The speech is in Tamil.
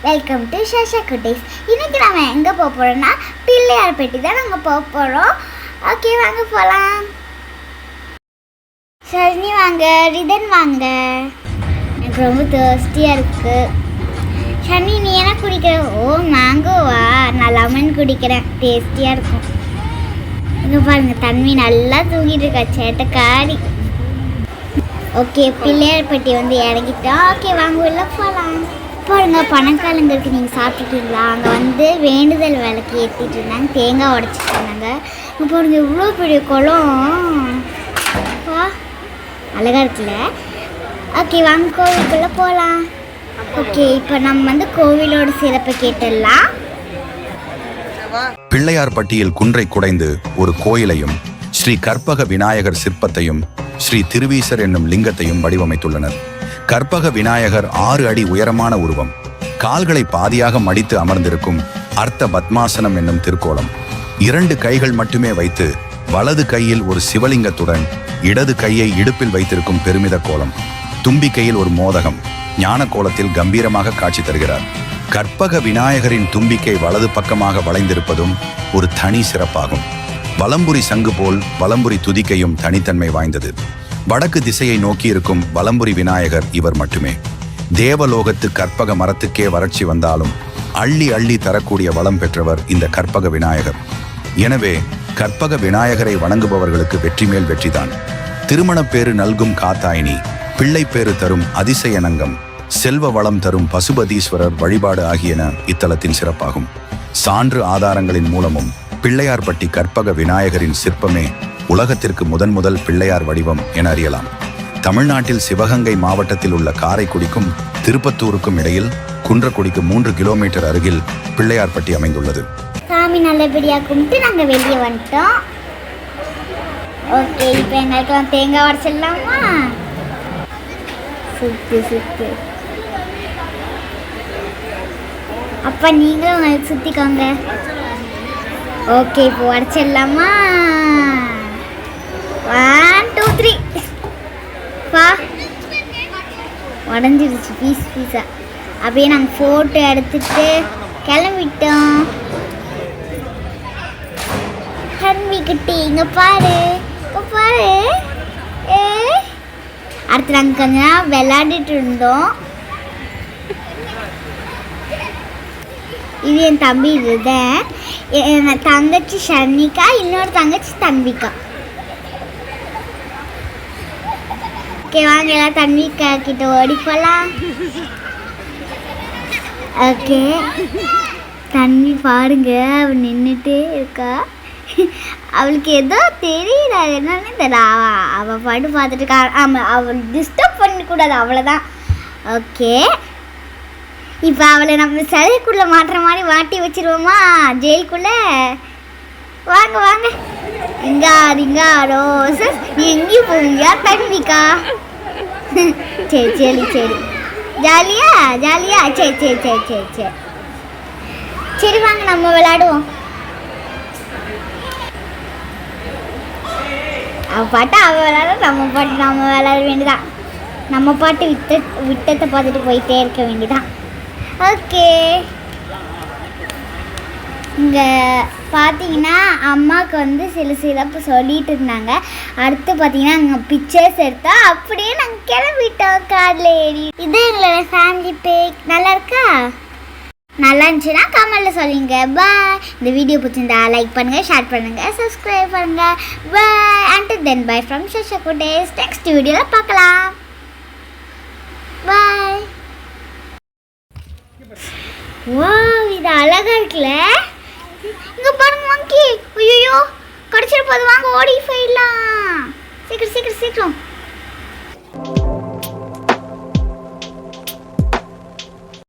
வெல்கம் டு ஷஷா குட்டீஸ். இன்றைக்கி நம்ம எங்கே போக போகிறோம்னா பிள்ளையார்பட்டி தான் நாங்கள் போக போகிறோம். ஓகே வாங்க போகலாம். சரி வாங்க, ரிதன் வாங்க. எனக்கு ரொம்ப டேஸ்டியாக இருக்குது. சனி நீ என்ன குடிக்கிற? ஓ மேங்கோவா? நான் லெமன் குடிக்கிறேன், டேஸ்டியாக இருக்கும். இங்கே பாருங்கள், தண்ணி நல்லா தூங்கிட்டு இருக்கா சேட்டக்காரி. ஓகே பிள்ளையார்பட்டி வந்து இறங்கிட்டோம். ஓகே வாங்க உள்ள போகலாம். பாருங்க பணக்காலங்களுக்கு நீங்கள் சாப்பிட்டுட்டீங்களா? அங்கே வந்து வேண்டுதல் விளக்கு ஏற்றிட்டு இருந்தாங்க, தேங்காய் உடச்சிட்டு இருந்தாங்க. இப்போ பாருங்க இவ்வளோ பெரிய குளம், வா அழகாக இருக்குல்ல. ஓகே வாங்க கோவிலுக்குள்ளே போகலாம். ஓகே இப்போ நம்ம வந்து கோவிலோட சிறப்பை கேட்டுடலாம். பிள்ளையார்பட்டியில் குன்றை குடைந்து ஒரு கோயிலையும் ஸ்ரீ கற்பக விநாயகர் சிற்பத்தையும் ஸ்ரீ திருவீசர் என்னும் லிங்கத்தையும் வடிவமைத்துள்ளனர். கற்பக விநாயகர் 6 அடி உயரமான உருவம், கால்களை பாதியாக மடித்து அமர்ந்திருக்கும் அர்த்த பத்மாசனம் என்னும் திருக்கோலம். 2 கைகள் மட்டுமே வைத்து வலது கையில் ஒரு சிவலிங்கத்துடன் இடது கையை இடுப்பில் வைத்திருக்கும் பெருமித கோலம். தும்பிக்கையில் ஒரு மோதகம், ஞான கோலத்தில் கம்பீரமாக காட்சி தருகிறார். கற்பக விநாயகரின் தும்பிக்கை வலது பக்கமாக வளைந்திருப்பதும் ஒரு தனி சிறப்பாகும். வலம்புரி சங்கு போல் வலம்புரி துதிக்கையும் தனித்தன்மை வாய்ந்தது. வடக்கு திசையை நோக்கி இருக்கும் வலம்புரி விநாயகர் இவர் மட்டுமே. தேவலோகத்து கற்பக மரத்துக்கே வறட்சி வந்தாலும் அள்ளி அள்ளி தரக்கூடிய வளம் பெற்றவர் இந்த கற்பக விநாயகர். எனவே கற்பக விநாயகரை வணங்குபவர்களுக்கு வெற்றி மேல் வெற்றிதான். திருமணப்பேறு நல்கும் காத்தாயினி, பிள்ளைப்பேறு தரும் அதிசயனங்கம், செல்வ வளம் தரும் பசுபதீஸ்வரர் வழிபாடு ஆகியன இத்தலத்தின் சிறப்பாகும். சான்று ஆதாரங்களின் மூலமும் பிள்ளையார்பட்டி கற்பக விநாயகரின் சிற்பமே உலகத்திற்கு முதல் பிள்ளையார் வடிவம் என அறியலாம். தமிழ்நாட்டில் சிவகங்கை மாவட்டத்தில் உள்ள காரைக்குடிக்கும் திருப்பத்தூருக்கும் இடையில் குன்றக்குடிக்கு 3 கிலோமீட்டர் அருகில் பிள்ளையார்பட்டி அமைந்துள்ளது. சாமி நல்லபடியாக கும்பிட்டு நாங்கள் வெளியே வந்துட்டோம். ஓகே இப்போ எங்களுக்கு தேங்காய் உடச்சிடலாமா? சுத்து அப்பா நீங்களும் உங்களுக்கு சுற்றிக்கோங்க. ஓகே இப்போ உடச்சிடலாமா? 1 2 3 பா உடஞ்சிடுச்சு பீஸா. அப்படியே நாங்கள் ஃபோட்டோ எடுத்துட்டு கிளம்பிட்டோம். கிளம்பிக்கிட்டு இங்கே பாரு அடுத்து நாங்கள் கொஞ்ச நேரம் விளையாடிட்டு இருந்தோம். இது என் தம்பி, இதுதான் என் தங்கச்சி ஷர்ணிகா, இன்னொரு தங்கச்சி தன்விகா. ஓகே வாங்க எல்லாம் தன்விகா கிட்ட ஓடி போகலாம். ஓகே தன்வி பாருங்க, அவள் நின்றுட்டே இருக்கா. அவளுக்கு ஏதோ தெரியல, என்னன்னு தெரியல. அவள் பாட்டு பார்த்துட்டு இருக்கா. ஆமாம், அவள் டிஸ்டர்ப் பண்ணக்கூடாது, அவ்வளோதான். ஓகே இப்போ அவளை நம்ம சிலைக்குள்ளே மாட்டுற மாதிரி மாட்டி வச்சிருவோமா ஜெயிலுக்குள்ளே? வாங்க இங்கா ரோசஸ், நீ எங்கேயும் போவீங்க தன்விகா? சரி ஜாலியா சரி வாங்க நம்ம விளையாடுவோம். அவள் பாட்டு அவள் விளையாட, நம்ம பாட்டு நம்ம விளையாட வேண்டியதான். நம்ம பாட்டு விட்டத்தை பார்த்துட்டு போயிட்டே இருக்க வேண்டியதான். ஓகே இங்கே பார்த்தீங்கன்னா அம்மாவுக்கு வந்து சிலப்பு சொல்லிட்டு இருந்தாங்க. அடுத்து பார்த்தீங்கன்னா அங்கே பிக்சர்ஸ் எடுத்தோம். அப்படியே நாங்கள் கிளம்பிட்டோம் காரில் ஏறி. இது எங்களோட ஃபேமிலி பேக். நல்லா இருக்கா? நல்லா இருந்துச்சுன்னா கமெண்ட்டில் சொல்லுங்க. பாய். இந்த வீடியோ பிடிச்சிருந்தா லைக் பண்ணுங்கள், ஷேர் பண்ணுங்கள், சப்ஸ்கிரைப் பண்ணுங்கள். பாய். அண்ட் தென் பாய் ஃப்ரம் ஷஷா குட்டீஸ். நெக்ஸ்ட் வீடியோவில் பார்க்கலாம். பாய். வாவ் இது அழகா இருக்குல்ல. இங்க பாருங்க மங்கி. ஐயோ கடிச்சிட போது, வாங்க ஓடி போயிடலாம். சீக்கிரம்